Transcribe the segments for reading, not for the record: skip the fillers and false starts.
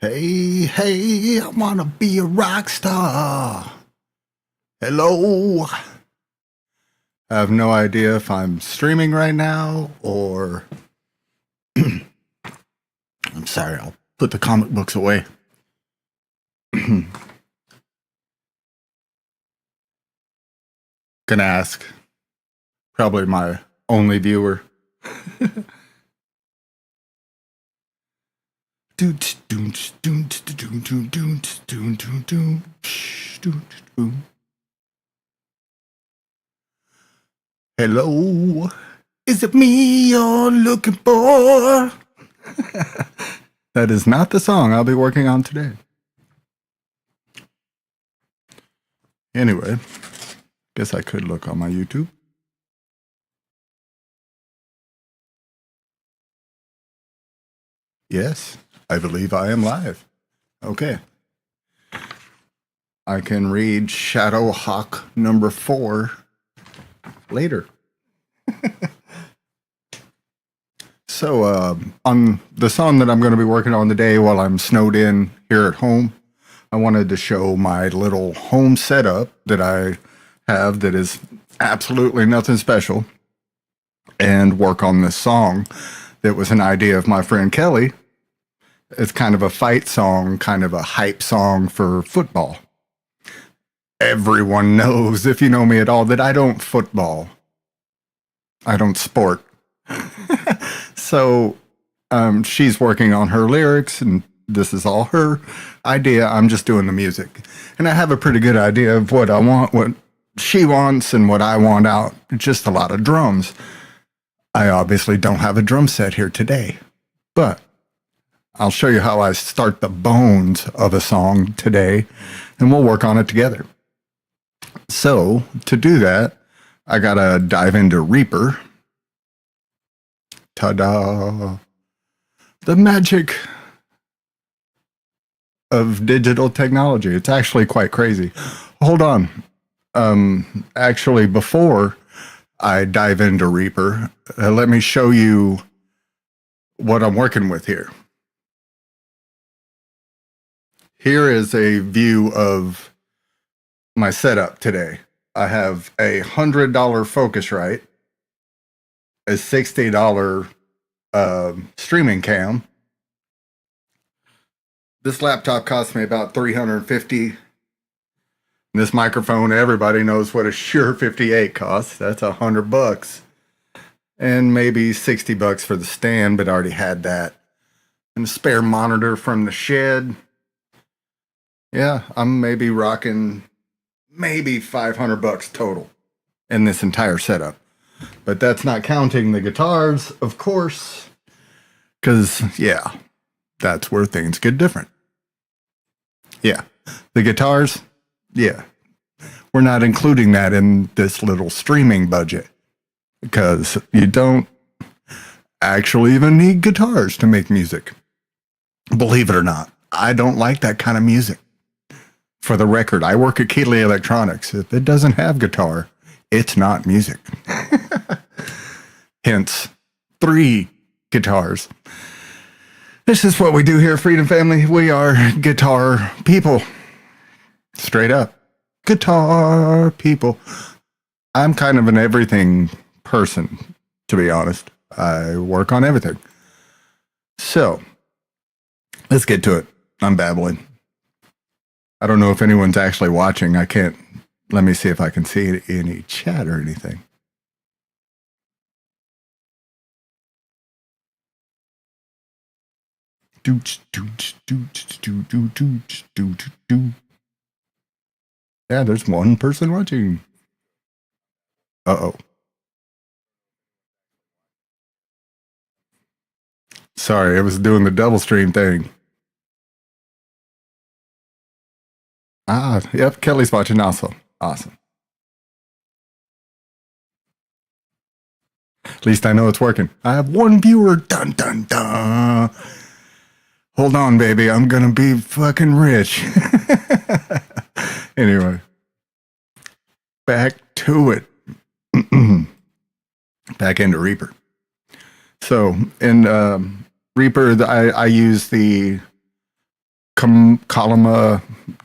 Hey, hey, I wanna be a rock star. Hello. I have no idea if I'm streaming right now or. I'm sorry, I'll put the comic books away. Gonna ask. Probably my only viewer. Hello, is it me you're looking for? That is not the song I'll be working on today. Anyway, guess I could look on my YouTube. Yes, I believe I am live. Okay. I can read Shadowhawk number 4 later. So, on the song that I'm going to be working on today while I'm snowed in here at home, I wanted to show my little home setup that I have that is absolutely nothing special and work on this song that was an idea of my friend Kelly. It's kind of a fight song, kind of a hype song for football. Everyone knows, if you know me at all, that I don't football. I don't sport. So she's working on her lyrics, and this is all her idea. I'm just doing the music. And I have a pretty good idea of what I want, what she wants, and what I want out. Just a lot of drums. I obviously don't have a drum set here today, but I'll show you how I start the bones of a song today, and we'll work on it together. So, to do that, I gotta dive into Reaper. Ta-da! The magic of digital technology. It's actually quite crazy. Hold on. Actually, before I dive into Reaper, let me show you what I'm working with here. Here is a view of my setup today. I have a $100 Focusrite, a $60 streaming cam. This laptop cost me about $350. This microphone, everybody knows what a Shure 58 costs. That's $100. And maybe $60 for the stand, but I already had that. And a spare monitor from the shed. Yeah, I'm maybe rocking maybe $500 total in this entire setup. But that's not counting the guitars, of course, because, yeah, that's where things get different. Yeah, the guitars, yeah, we're not including that in this little streaming budget because you don't actually even need guitars to make music. Believe it or not, I don't like that kind of music. For the record, I work at Keeley Electronics. If it doesn't have guitar, it's not music. Hence, 3 guitars. This is what we do here, Freedom Family. We are guitar people. Straight up. Guitar people. I'm kind of an everything person, to be honest. I work on everything. So, let's get to it. I'm babbling. I don't know if anyone's actually watching. I can't. Let me see if I can see any chat or anything. Yeah, there's one person watching. Uh-oh. Sorry, I was doing the double stream thing. Yep, Kelly's watching also. Awesome. At least I know it's working. I have one viewer. Dun, dun, dun. Hold on, baby. I'm going to be fucking rich. Anyway. Back to it. Back into Reaper. So, in Reaper, I use the column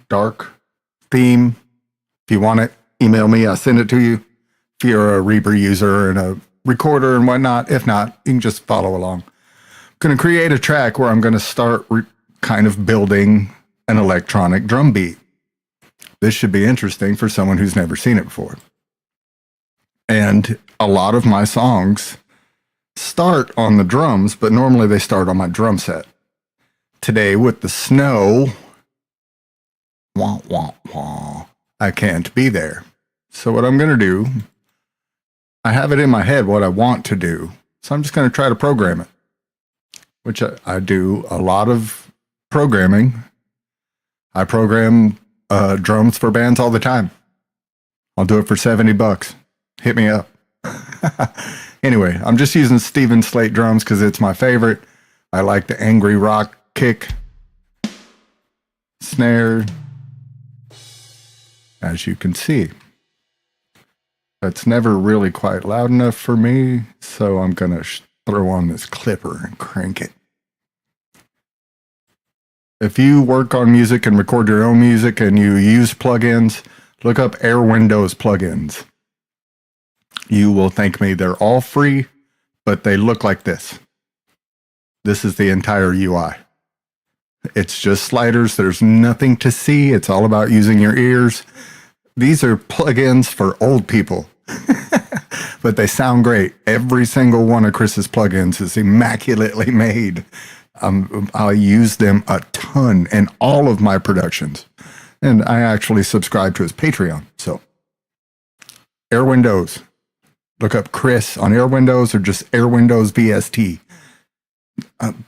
dark theme. If you want it, email me. I'll send it to you. If you're a Reaper user and a recorder and whatnot. If not, you can just follow along. I'm going to create a track where I'm going to start kind of building an electronic drum beat. This should be interesting for someone who's never seen it before. And a lot of my songs start on the drums, but normally they start on my drum set. Today with the snow, wah, wah, wah, I can't be there. So what I'm going to do, I have it in my head what I want to do. So I'm just going to try to program it, which I do a lot of programming. I program drums for bands all the time. I'll do it for $70. Hit me up. Anyway, I'm just using Steven Slate drums because it's my favorite. I like the angry rock kick, snare, as you can see. That's never really quite loud enough for me, so I'm going to throw on this clipper and crank it. If you work on music and record your own music and you use plugins, look up Air Windows plugins. You will thank me. They're all free, but they look like this. This is the entire UI. It's just sliders. There's nothing to see. It's all about using your ears. These are plugins for old people, but they sound great. Every single one of Chris's plugins is immaculately made. I use them a ton in all of my productions, and I actually subscribe to his Patreon. So, Air Windows. Look up Chris on Air Windows or just Air Windows VST.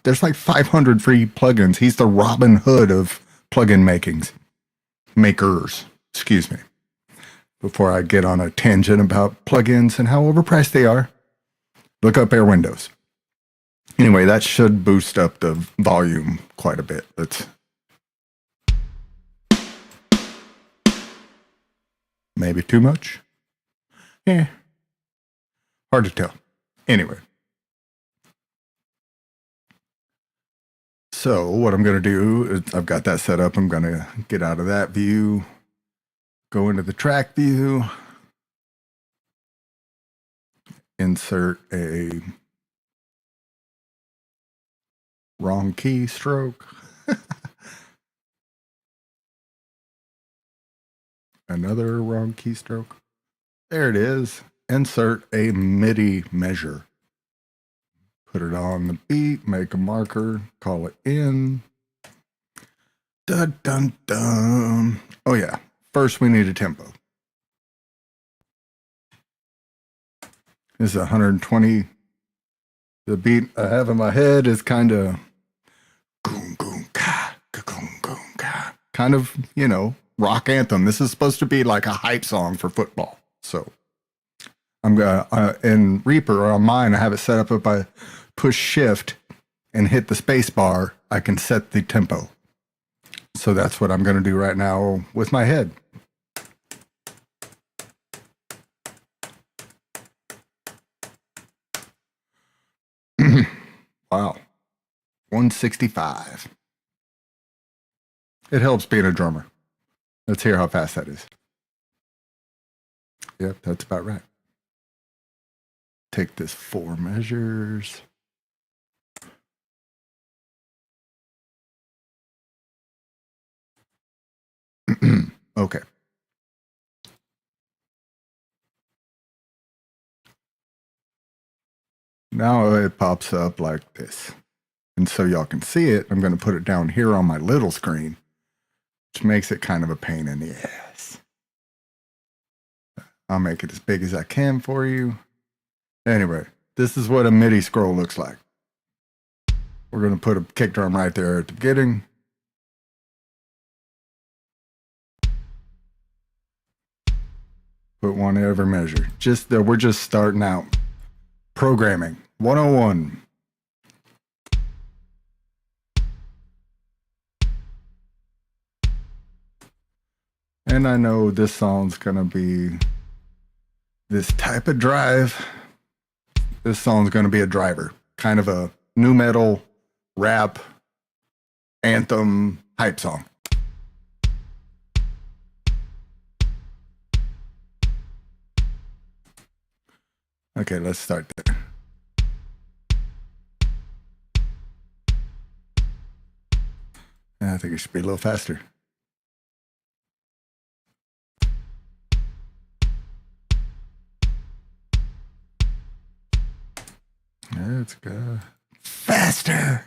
There's like 500 free plugins. He's the Robin Hood of plugin makers. Excuse me. Before I get on a tangent about plugins and how overpriced they are, look up Air Windows. Anyway, that should boost up the volume quite a bit. Let's maybe too much. Yeah. Hard to tell. Anyway. So what I'm going to do is I've got that set up. I'm going to get out of that view, go into the track view, insert a wrong keystroke. Another wrong keystroke. There it is. Insert a MIDI measure. Put it on the beat, make a marker, call it in. Dun, dun, dun. Oh yeah, first we need a tempo. This is 120. The beat I have in my head is kind of goom, goom, ka, goom, goom, ka. Kind of, rock anthem. This is supposed to be like a hype song for football. So I'm gonna in Reaper or on mine, I have it set up if I push shift and hit the space bar, I can set the tempo. So that's what I'm going to do right now with my head. Wow. 165. It helps being a drummer. Let's hear how fast that is. Yep, that's about right. Take this 4 measures. Okay. Now it pops up like this. And so y'all can see it. I'm going to put it down here on my little screen, which makes it kind of a pain in the ass. I'll make it as big as I can for you. Anyway, this is what a MIDI scroll looks like. We're going to put a kick drum right there at the beginning. Put one every measure. We're just starting out. Programming 101. And I know this song's gonna be this type of drive. This song's gonna be a driver, kind of a nu metal rap anthem hype song. Okay, let's start there. I think it should be a little faster. Let's go faster.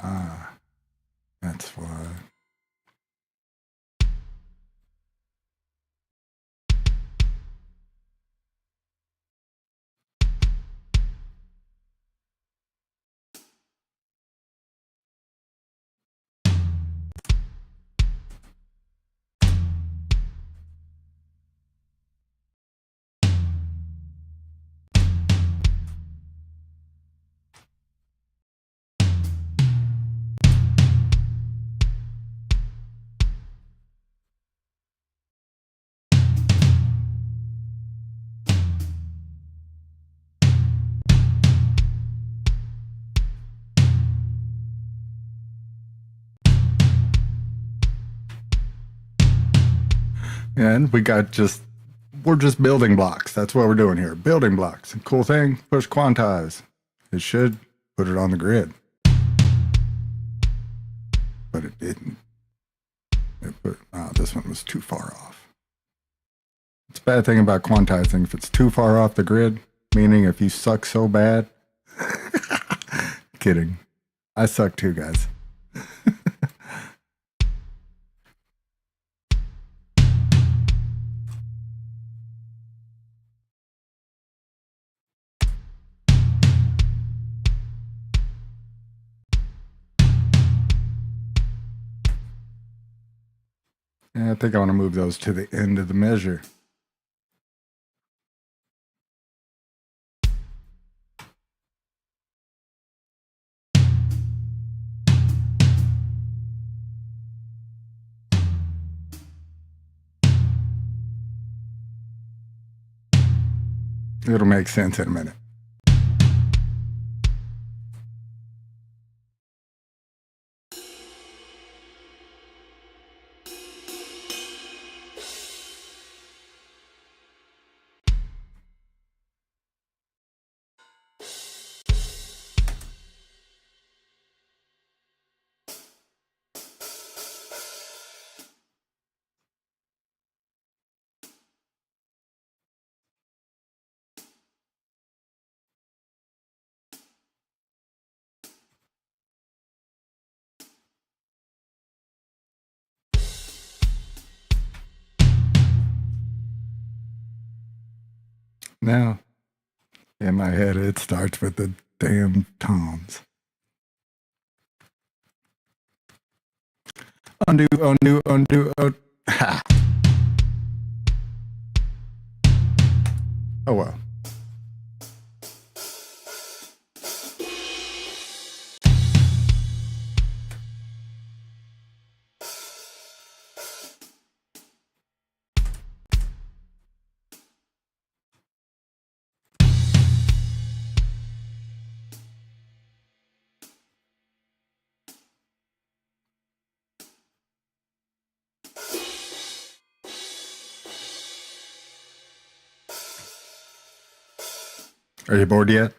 Ah, that's why. And we're just building blocks. That's what we're doing here. Building blocks. Cool thing, push quantize. It should put it on the grid. But it didn't. This one was too far off. It's a bad thing about quantizing. If it's too far off the grid, meaning if you suck so bad. Kidding. I suck too, guys. I think I want to move those to the end of the measure. It'll make sense in a minute. Now, in my head, it starts with the damn toms. Undo, undo, undo, ha. Oh well. Are you bored yet?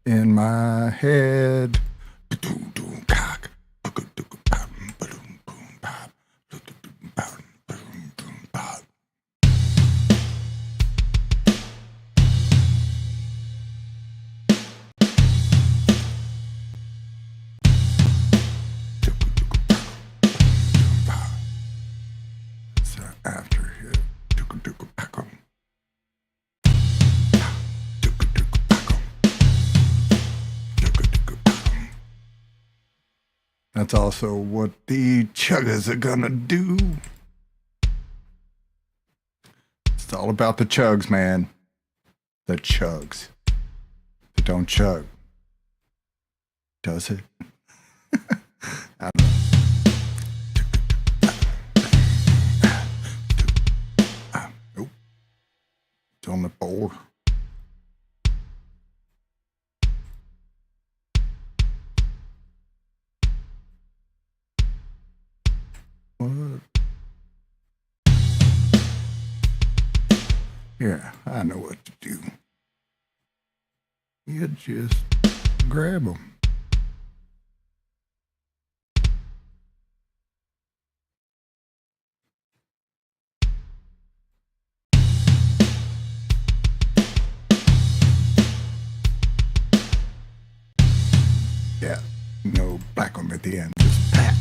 in my head. So after hit. That's also what the chuggers are gonna do. It's all about the chugs, man. The chugs. They don't chug. Does it? I don't know. Nope. It's on the board. What? Yeah, I know what to do. You just grab them. Yeah, no black on at the end. Just pat.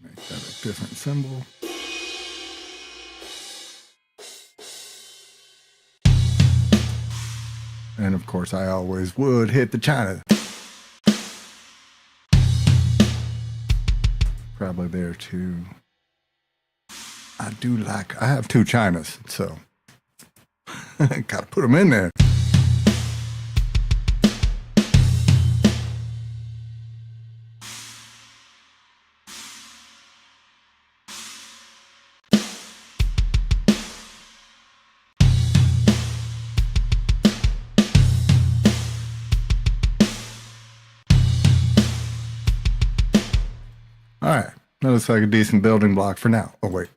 Make that a different symbol. And of course, I always would hit the China. Probably there too. I have two Chinas, so gotta put them in there. All right, that looks like a decent building block for now. Oh wait,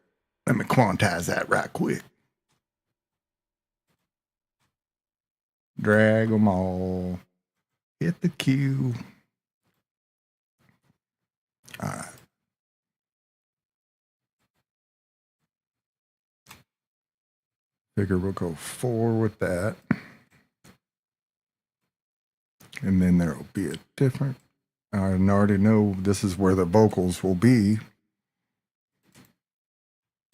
let me quantize that right quick. Drag them all. Hit the Q. All right. Figure we'll go 4 with that. And then there will be a different. I already know this is where the vocals will be.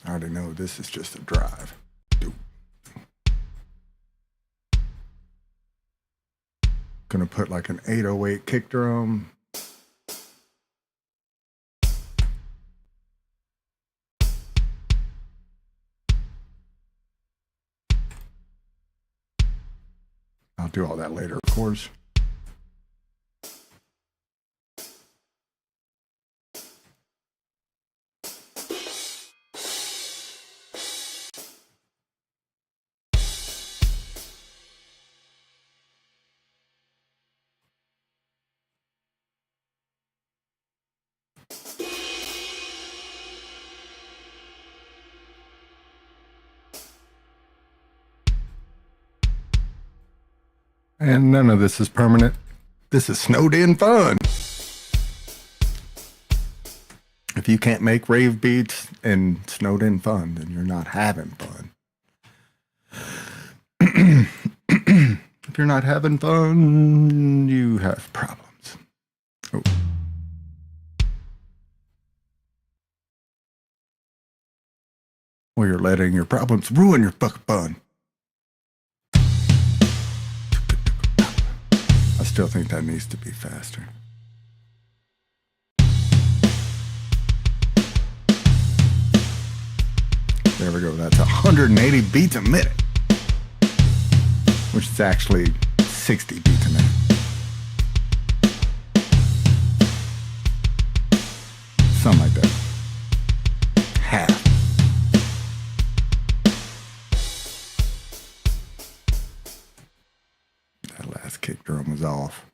I already know this is just a drive. Gonna put like an 808 kick drum. I'll do all that later, of course. And none of this is permanent. This is snowed in fun. If you can't make rave beats and snowed in fun, then you're not having fun. If you're not having fun, you have problems. Oh. Or you're letting your problems ruin your fucking fun. I still think that needs to be faster. There we go. That's 180 beats a minute, which is actually 60 beats a minute. Something like that. Half. That last kick drum was off.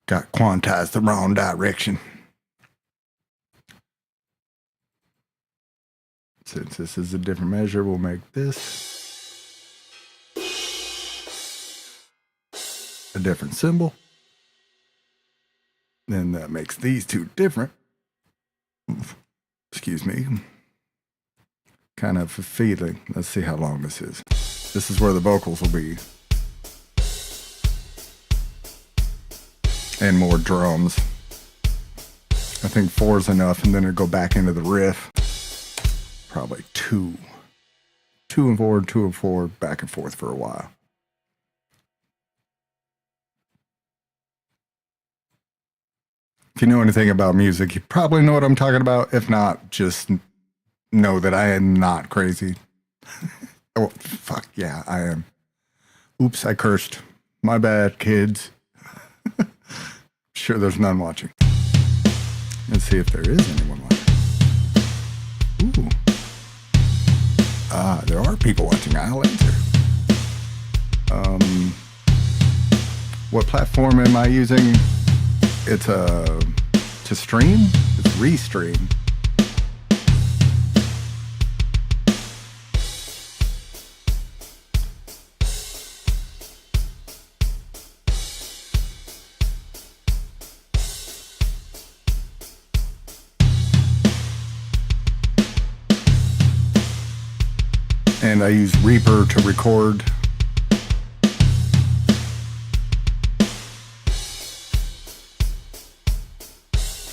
Got quantized the wrong direction. Since this is a different measure, we'll make this a different symbol. Then that makes these two different. Excuse me. Kind of a feeling. Let's see how long this is. This is where the vocals will be. And more drums. I think 4 is enough, and then it'll go back into the riff. Probably 2. 2 and 4, 2 and 4, back and forth for a while. If you know anything about music, you probably know what I'm talking about. If not, just know that I am not crazy. Oh, fuck yeah, I am. Oops, I cursed. My bad, kids. Sure, there's none watching. Let's see if there is anyone watching. Ooh. There are people watching. I'll answer. What platform am I using? It's to stream? It's Restream. And I use Reaper to record.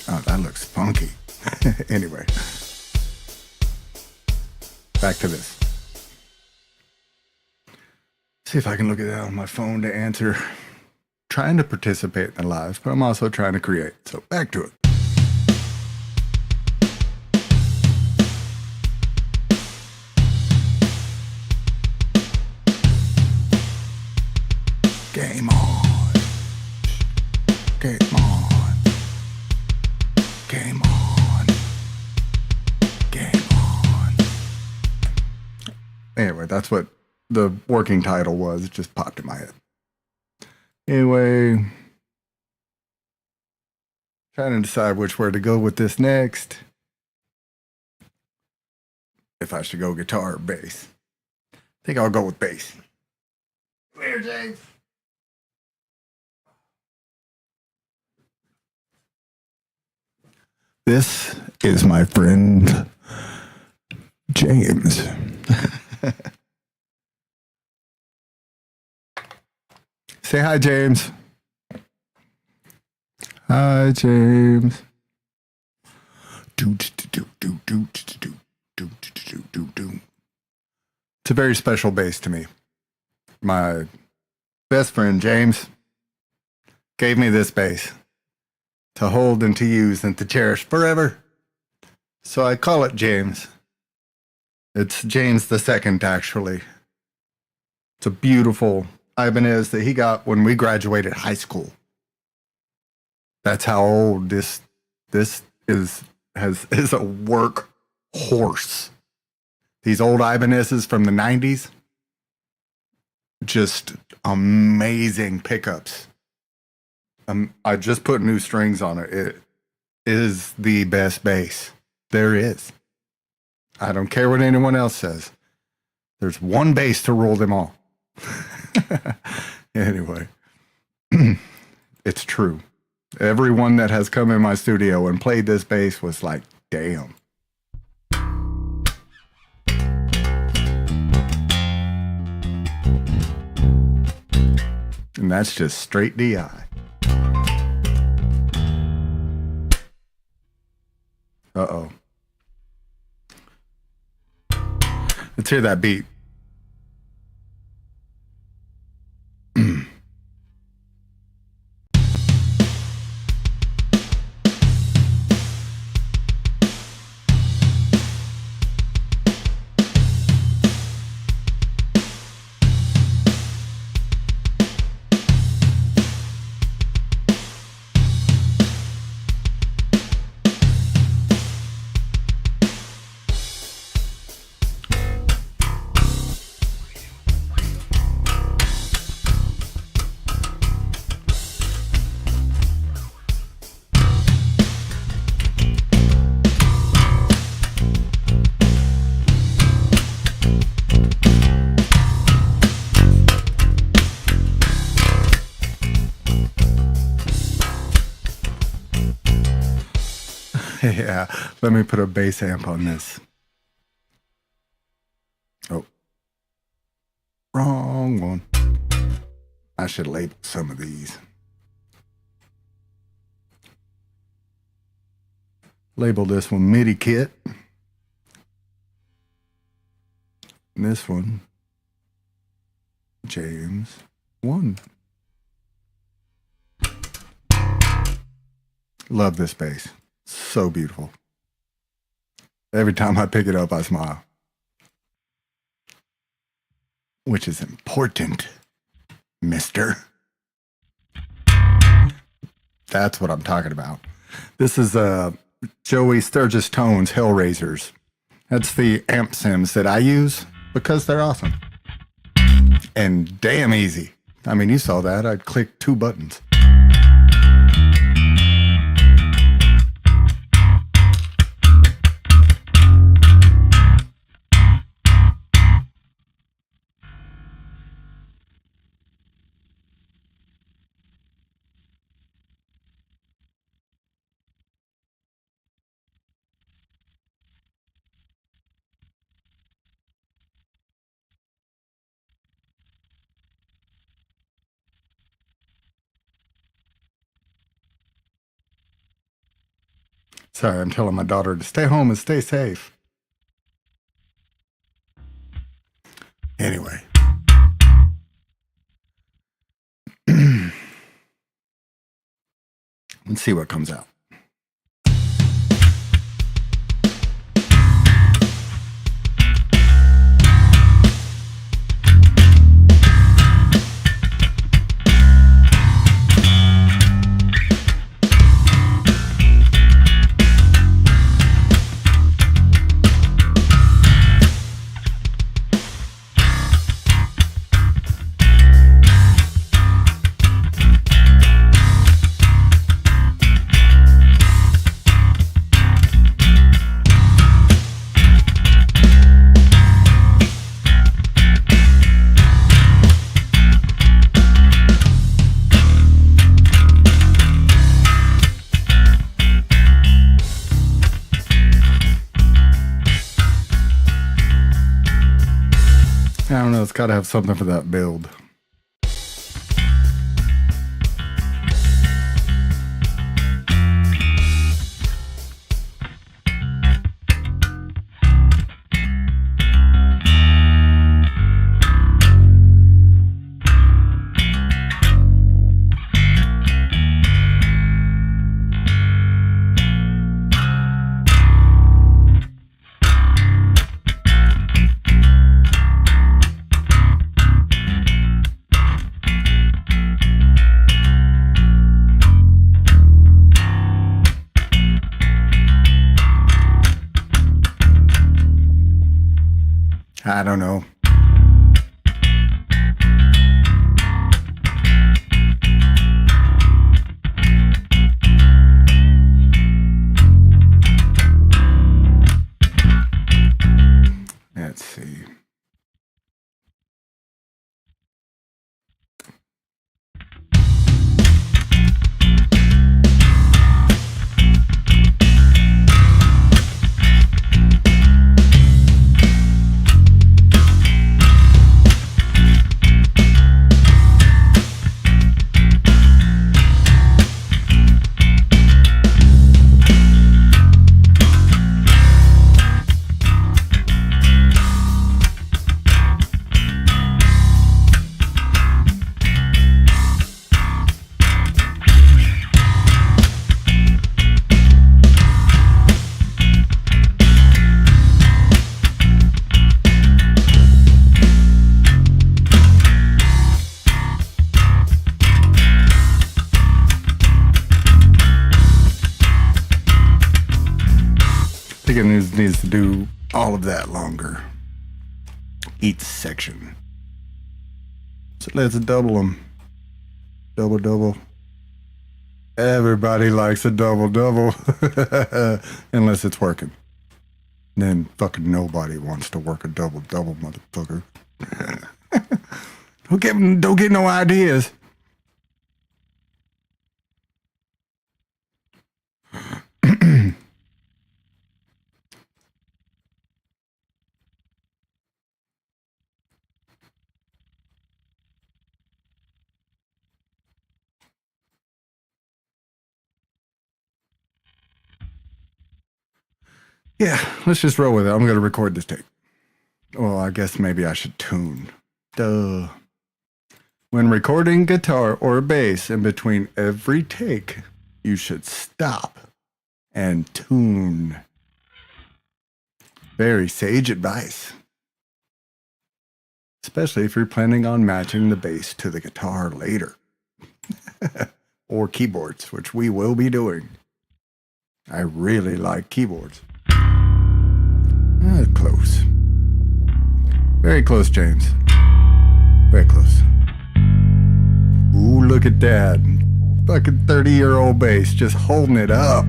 Oh, that looks funky. Anyway, back to this. See if I can look at it on my phone to answer. Trying to participate in the live, but I'm also trying to create. So back to it. Game on. Game on. Game on. Game on. Anyway, that's what the working title was. It just popped in my head. Anyway, trying to decide which way to go with this next. If I should go guitar or bass. I think I'll go with bass. Come here, James. This is my friend James. Say hi, James. Hi, James. It's a very special bass to me. My best friend James gave me this bass to hold and to use and to cherish forever. So I call it James. It's James the Second, actually. It's a beautiful Ibanez that he got when we graduated high school. That's how old this is a work horse. These old Ibanezes from the 90s, just amazing pickups. I just put new strings on it. It is the best bass there is. I don't care what anyone else says. There's one bass to rule them all. Anyway, it's true. Everyone that has come in my studio and played this bass was like, damn. And that's just straight DI. Uh-oh. Let's hear that beat. Yeah, let me put a bass amp on this. Oh, wrong one. I should label some of these. Label this one MIDI kit. And this one, James 1. Love this bass. So beautiful. Every time I pick it up, I smile. Which is important, mister. That's what I'm talking about. This is Joey Sturgis Tones Hellraisers. That's the amp sims that I use because they're awesome. And damn easy. I mean, you saw that. I clicked 2 buttons. Sorry, I'm telling my daughter to stay home and stay safe. Anyway. Let's see what comes out. I don't know, it's got to have something for that build. I don't know. Let's see. I think it needs to do all of that longer. Each section. So let's double them. Double, double. Everybody likes a double, double. Unless it's working. Then fucking nobody wants to work a double, double, motherfucker. Don't get no ideas. Yeah, let's just roll with it. I'm going to record this tape. Well, I guess maybe I should tune. Duh. When recording guitar or bass, in between every take, you should stop and tune. Very sage advice. Especially if you're planning on matching the bass to the guitar later. Or keyboards, which we will be doing. I really like keyboards. Close. Very close, James. Very close. Ooh, look at that. Fucking 30-year-old bass just holding it up.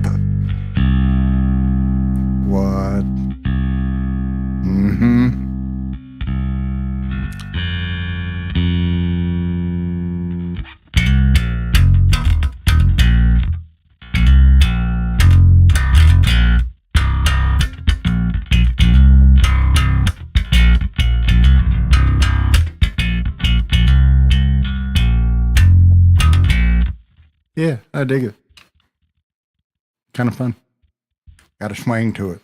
What? Mm-hmm. Yeah, I dig it. Kind of fun. Got a swing to it.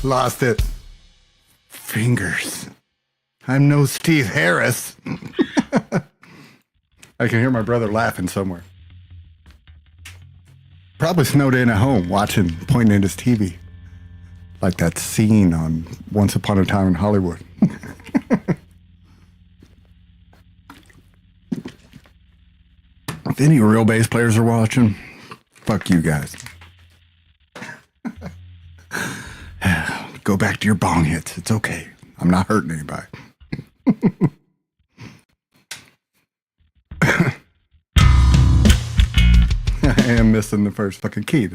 Lost it. Fingers. I'm no Steve Harris. I can hear my brother laughing somewhere. Probably snowed in at home watching, pointing at his TV. Like that scene on Once Upon a Time in Hollywood. If any real bass players are watching, fuck you guys. Go back to your bong hits. It's okay. I'm not hurting anybody. I am missing the first fucking key.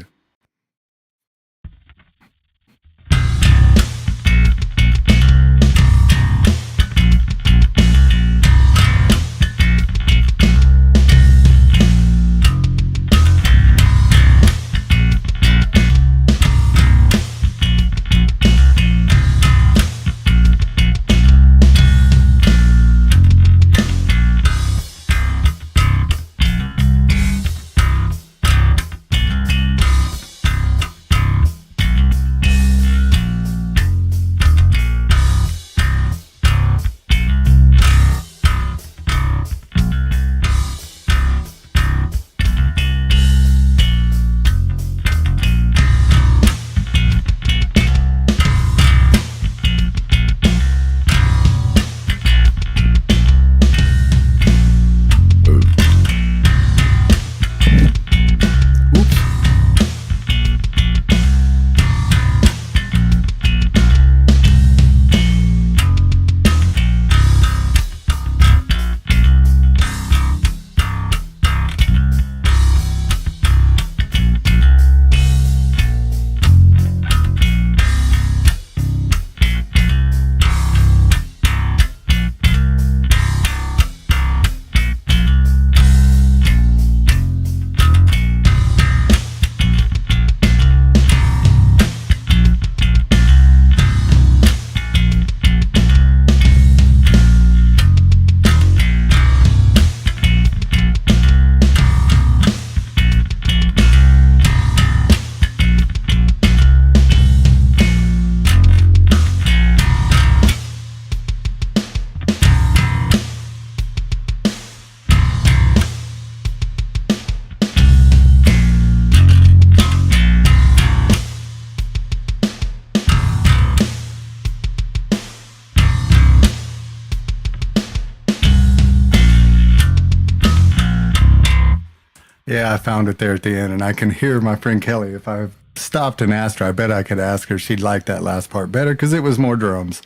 Yeah, I found it there at the end, and I can hear my friend Kelly. If I stopped and asked her, I bet I could ask her. She'd like that last part better because it was more drums.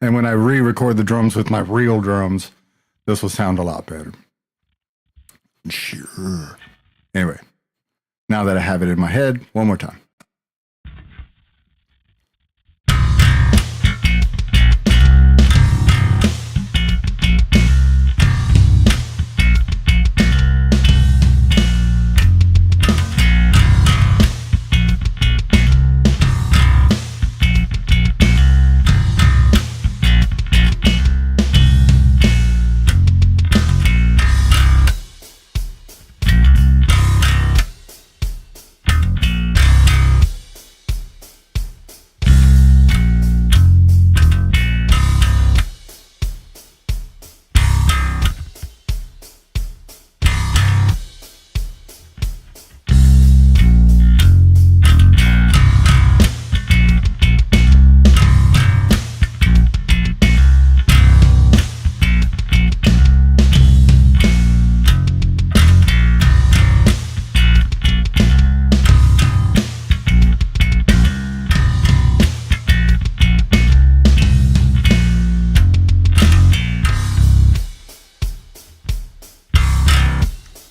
And when I re-record the drums with my real drums, this will sound a lot better. Sure. Anyway, now that I have it in my head, one more time.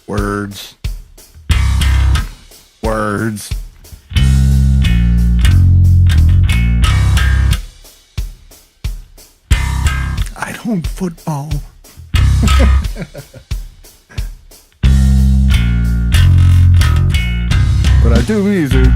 Words. Words. I don't football. But I do music.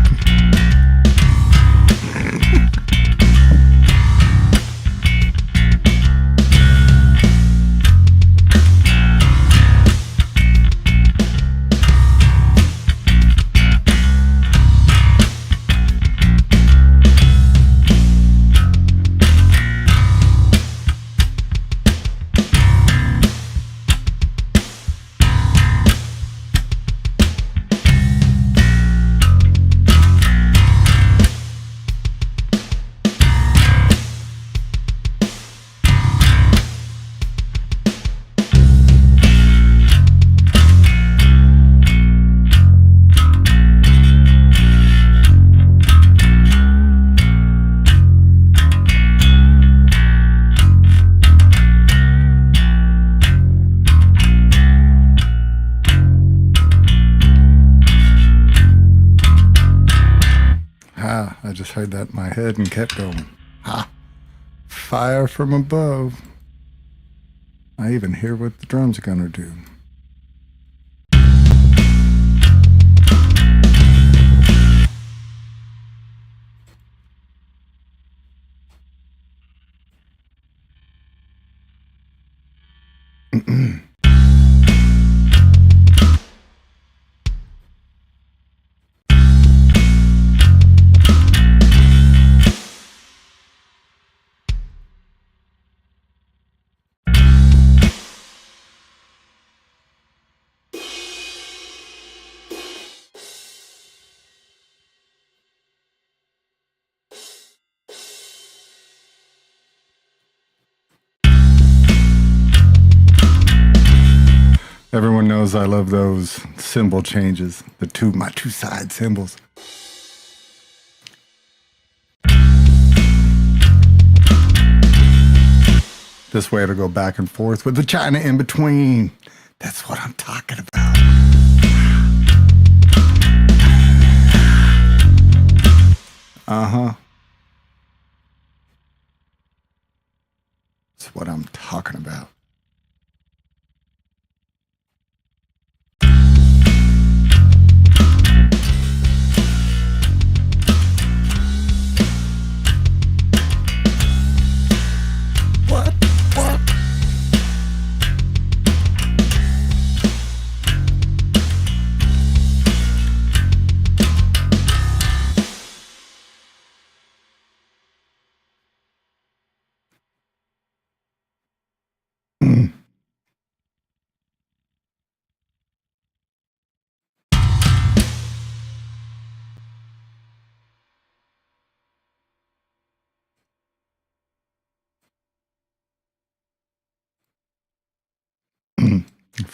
I just heard that in my head and kept going. Ha! Fire from above. I even hear what the drums are gonna do. Everyone knows I love those cymbal changes, my two side cymbals. This way it'll go back and forth with the China in between. That's what I'm talking about. Uh-huh. That's what I'm talking about.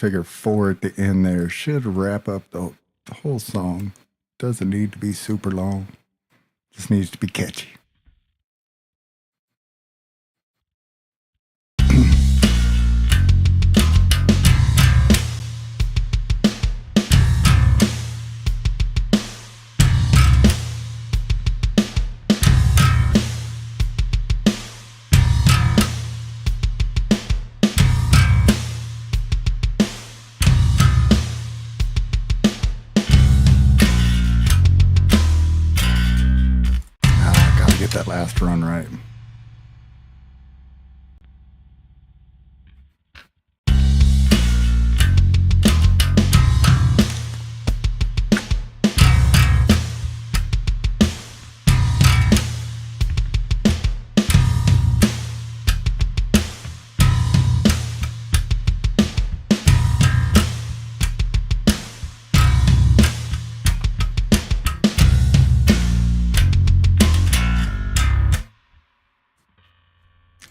figure 4 at the end there should wrap up the whole song. Doesn't need to be super long. Just needs to be catchy. Gotta get that last run right.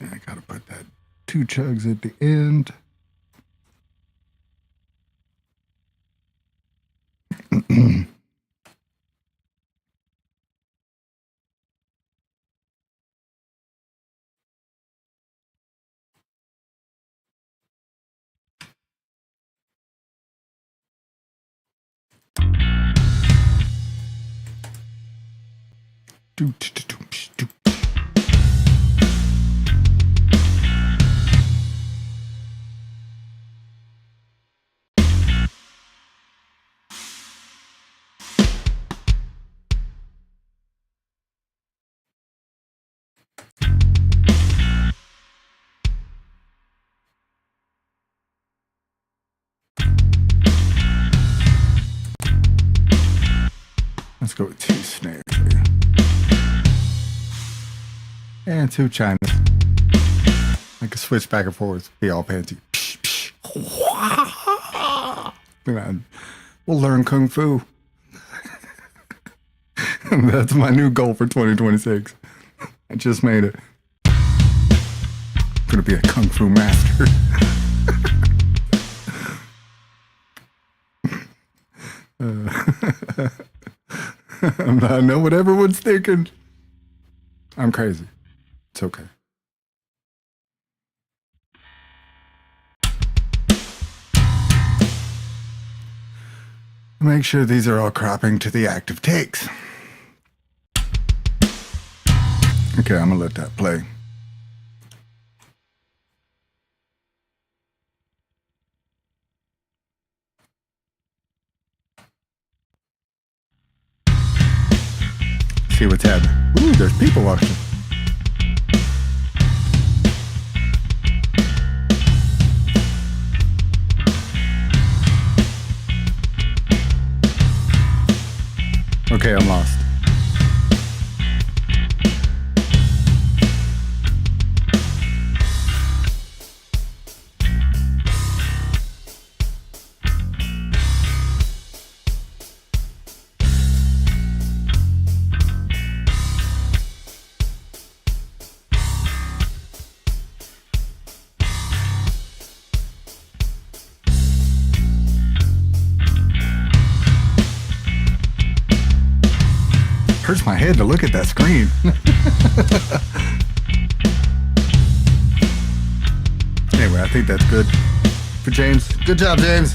I gotta put that 2 chugs at the end. Let's go with 2 snares here. And 2 chimes. I can switch back and forth, be all fancy. We'll learn Kung Fu. That's my new goal for 2026. I just made it. I'm gonna be a Kung Fu master. I know what everyone's thinking. I'm crazy. It's okay. Make sure these are all cropping to the active takes. Okay, I'm gonna let that play. See what's happening. Ooh, there's people watching. Okay, I'm lost. Hurts my head to look at that screen. Anyway, I think that's good for James. Good job, James.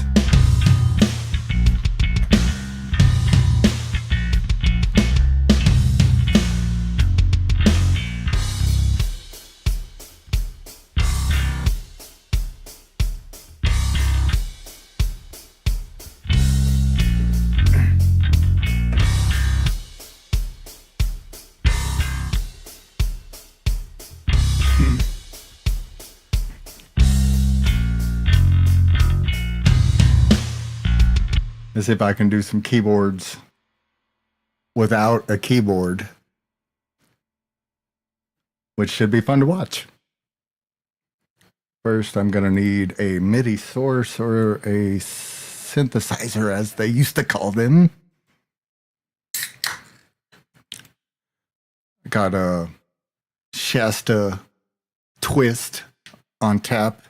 Let's see if I can do some keyboards without a keyboard, which should be fun to watch. First, I'm going to need a MIDI source or a synthesizer, as they used to call them. I got a Shasta Twist on tap.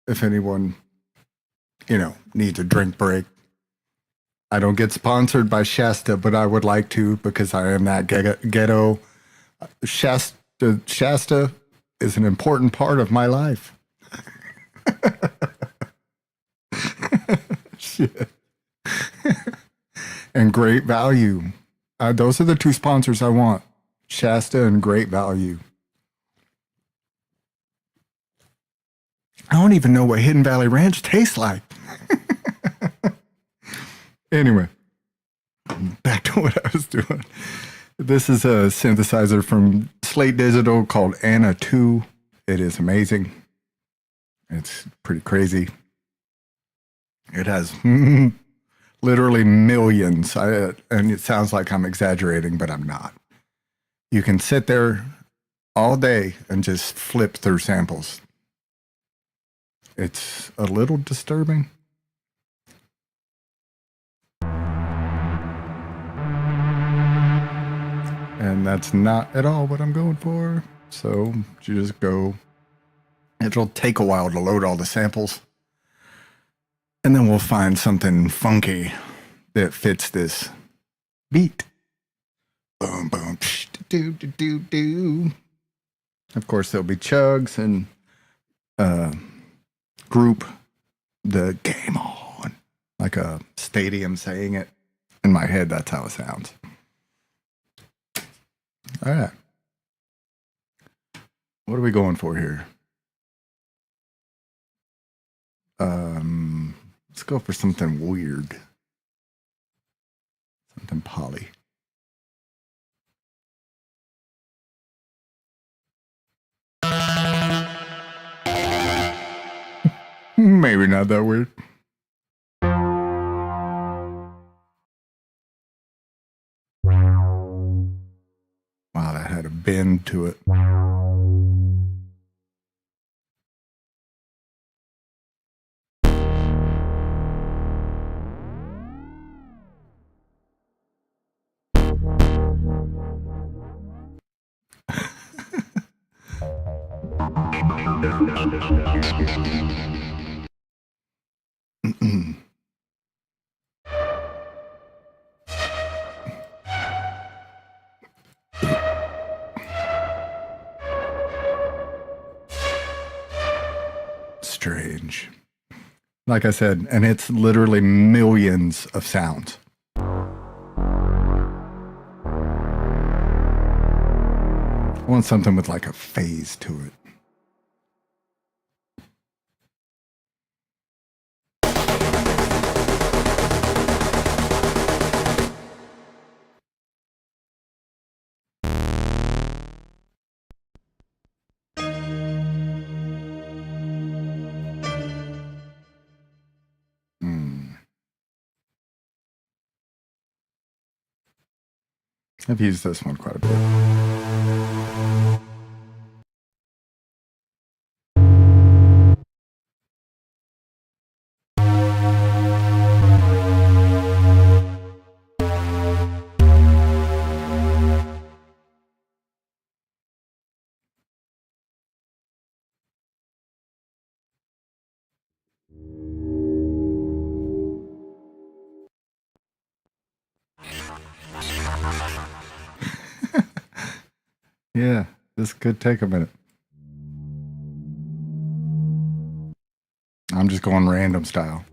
If anyone needs a drink break. I don't get sponsored by Shasta, but I would like to because I am that ghetto. Shasta is an important part of my life. Shit. And Great Value. Those are the two sponsors I want. Shasta and Great Value. I don't even know what Hidden Valley Ranch tastes like. Anyway, back to what I was doing. This is a synthesizer from Slate Digital called Anna 2. It is amazing. It's pretty crazy. It has literally millions. And it sounds like I'm exaggerating, but I'm not. You can sit there all day and just flip through samples. It's a little disturbing. And that's not at all what I'm going for. So you just go. It'll take a while to load all the samples. And then we'll find something funky that fits this beat. Boom, boom, psh, do, do, do, do. Of course, there'll be chugs and group the game on. Like a stadium saying it. In my head, that's how it sounds. All right. What are we going for here? Let's go for something weird. Something poly. Maybe not that weird. Wow, that had a bend to it. Strange. Like I said, and it's literally millions of sounds. I want something with like a phase to it. I've used this one quite a bit. Yeah, this could take a minute. I'm just going random style.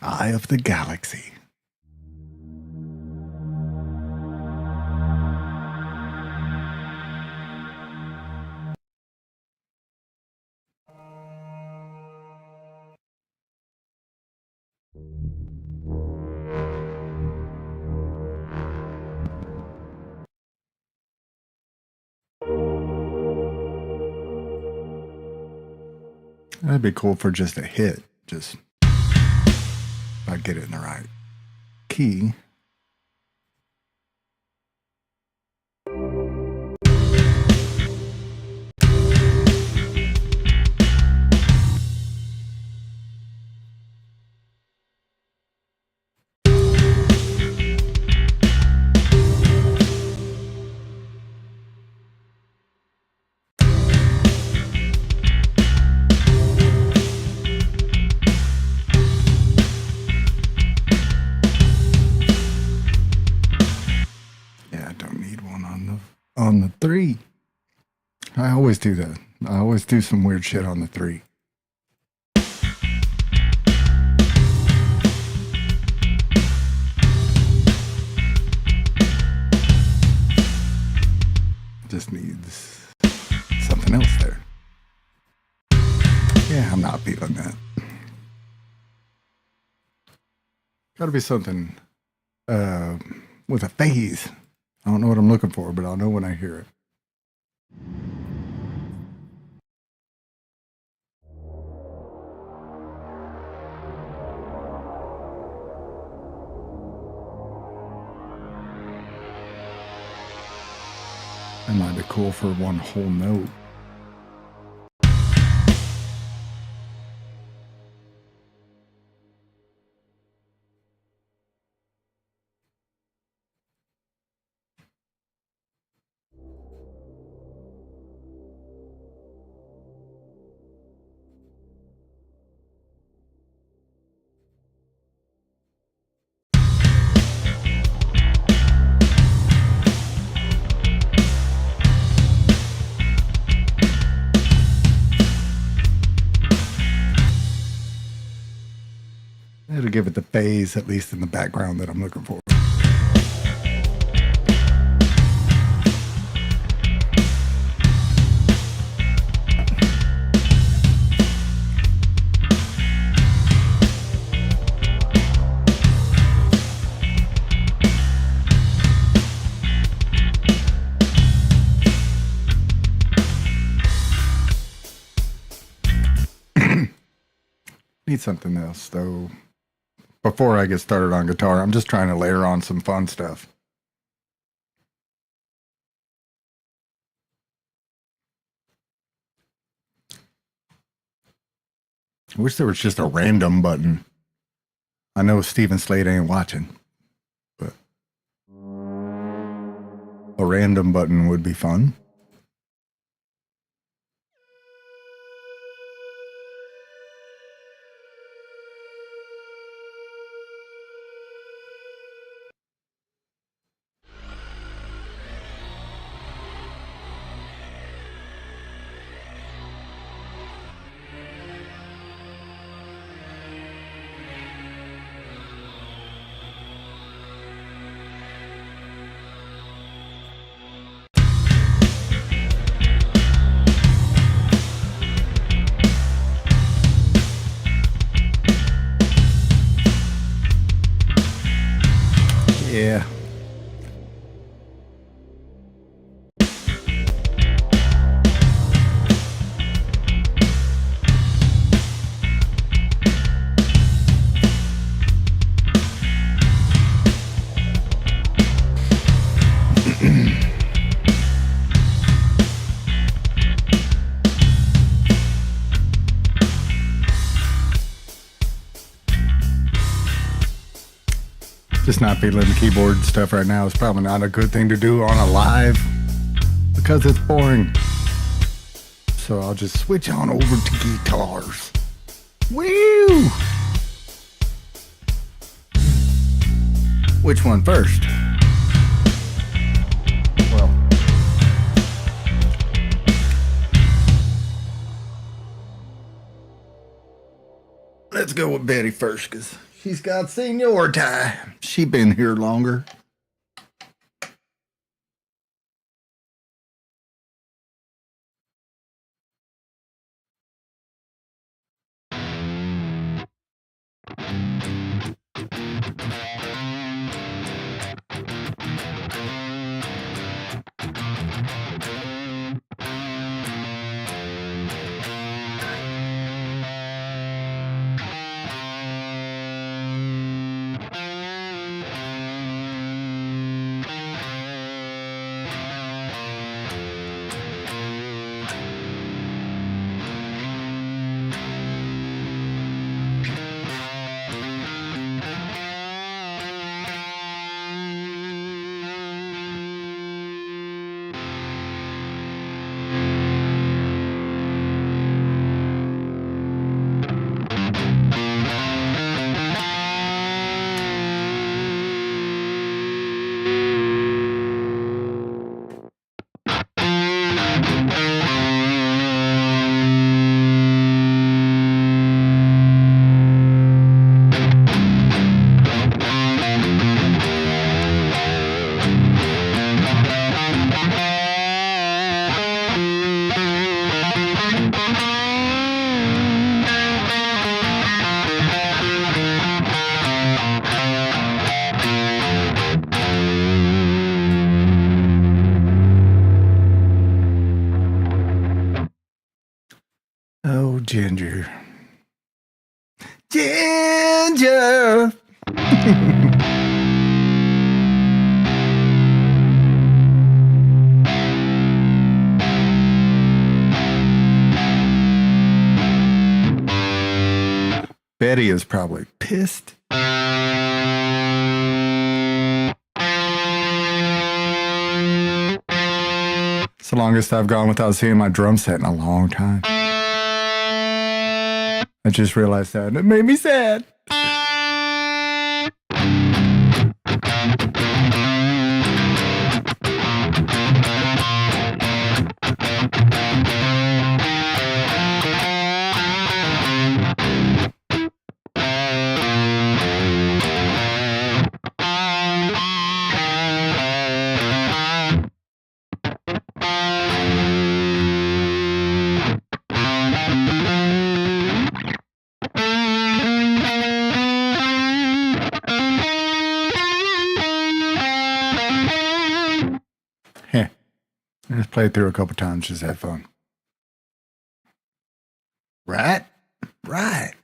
Eye of the Galaxy. That'd be cool for just a hit. Just if I get it in the right key. I always do that. I always do some weird shit on the 3. Just needs something else there. Yeah, I'm not feeling that. Gotta be something with a phase. I don't know what I'm looking for, but I'll know when I hear it. That might be cool for one whole note. It'll give it the phase, at least in the background, that I'm looking for. Need something else, though. Before I get started on guitar, I'm just trying to layer on some fun stuff. I wish there was just a random button. I know Steven Slade ain't watching, but a random button would be fun. Yeah. Just not feeling the keyboard stuff right now is probably not a good thing to do on a live because it's boring. So I'll just switch on over to guitars. Woo! Which one first? Well, let's go with Betty first because she's got seniority. She been here longer. Danger. Betty is probably pissed. It's the longest I've gone without seeing my drum set in a long time. I just realized that, and it made me sad. I just played through a couple times, just had fun. Right? Right.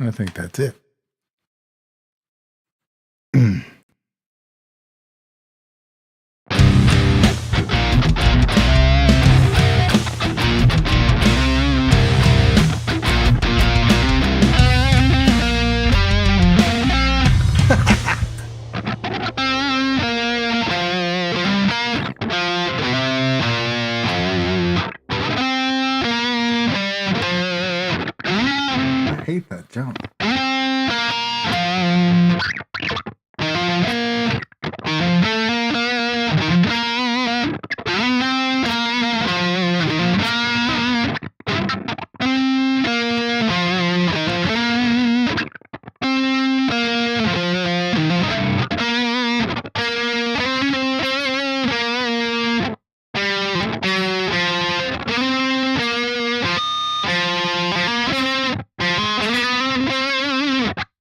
I think that's it. I hate that jump.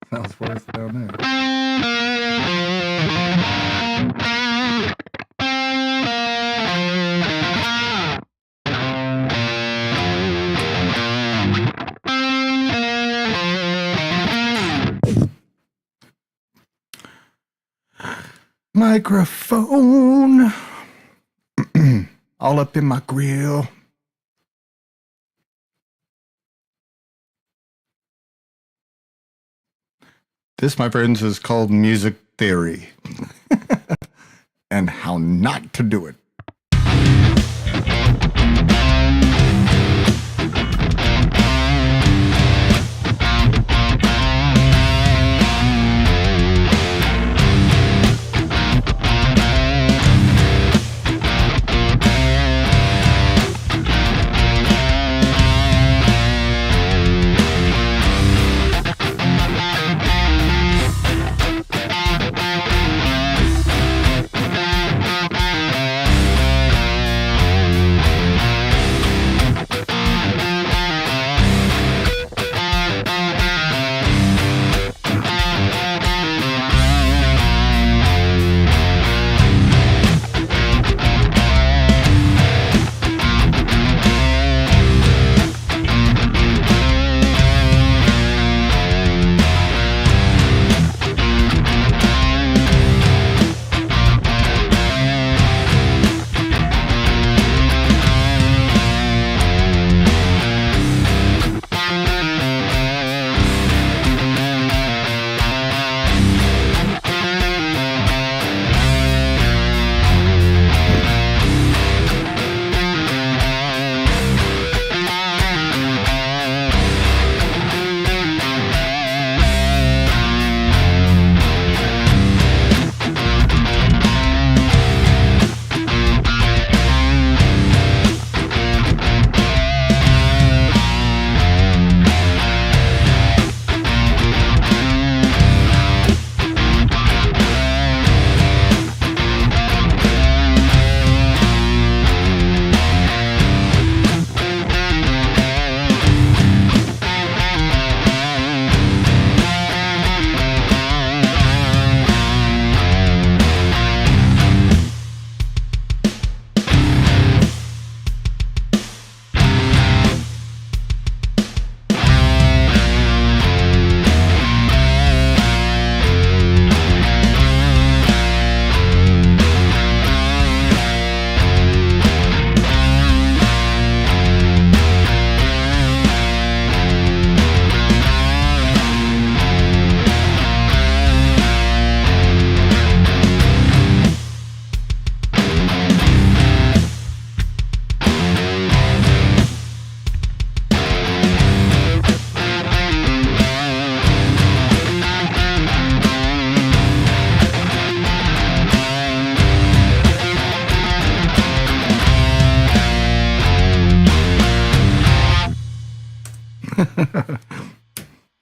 Sounds worse down there. Microphone all up in my grill. This, my friends, is called music theory and how not to do it.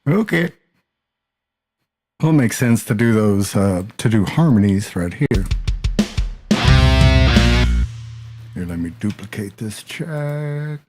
Okay. Well, it makes sense to do those, to do harmonies right here. Here, let me duplicate this track.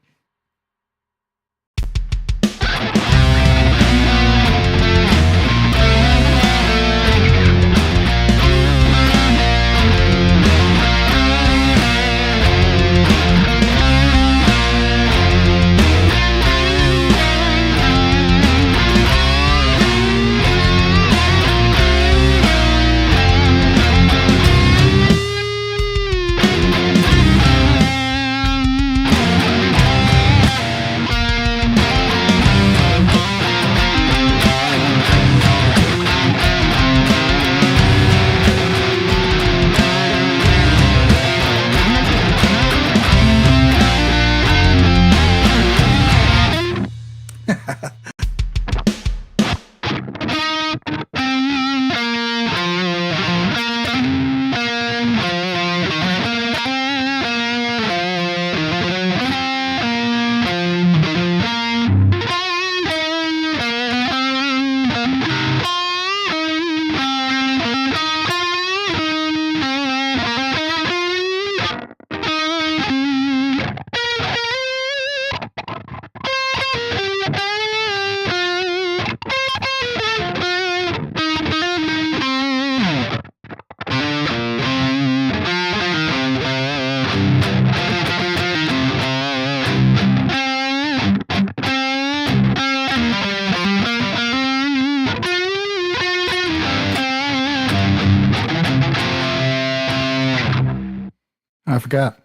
I forgot.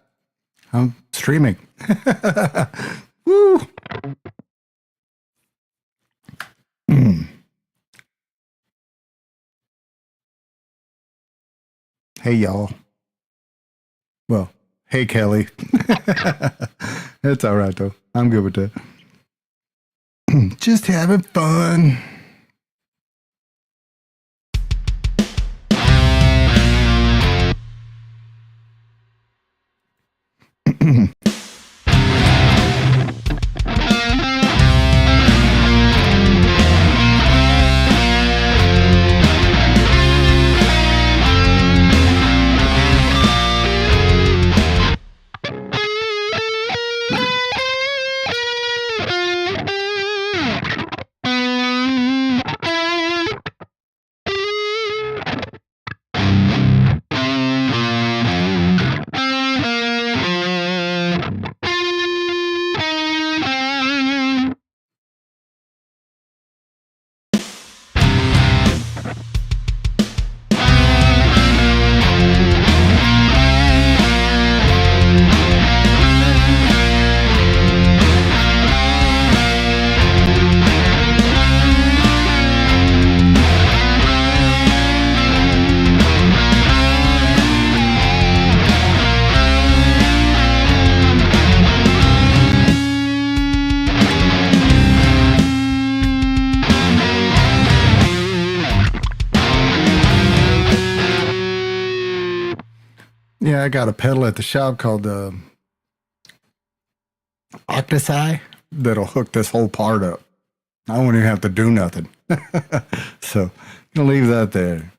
I'm streaming. Woo! Hey, y'all. Well, hey, Kelly. It's all right, though. I'm good with that. Just having fun. Yeah, I got a pedal at the shop called the Octosi that'll hook this whole part up. I won't even have to do nothing. So, gonna leave that there.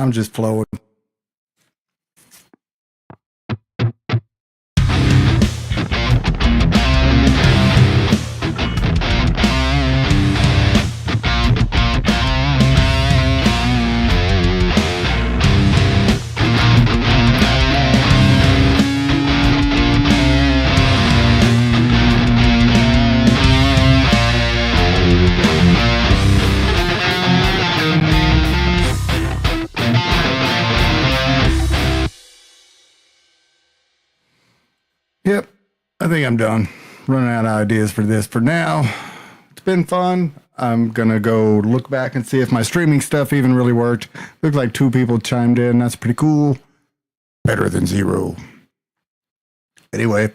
I'm just flowing. Yep, I think I'm done. Running out of ideas for this for now. It's been fun. I'm gonna go look back and see if my streaming stuff even really worked. Looked like 2 people chimed in. That's pretty cool. Better than 0. Anyway,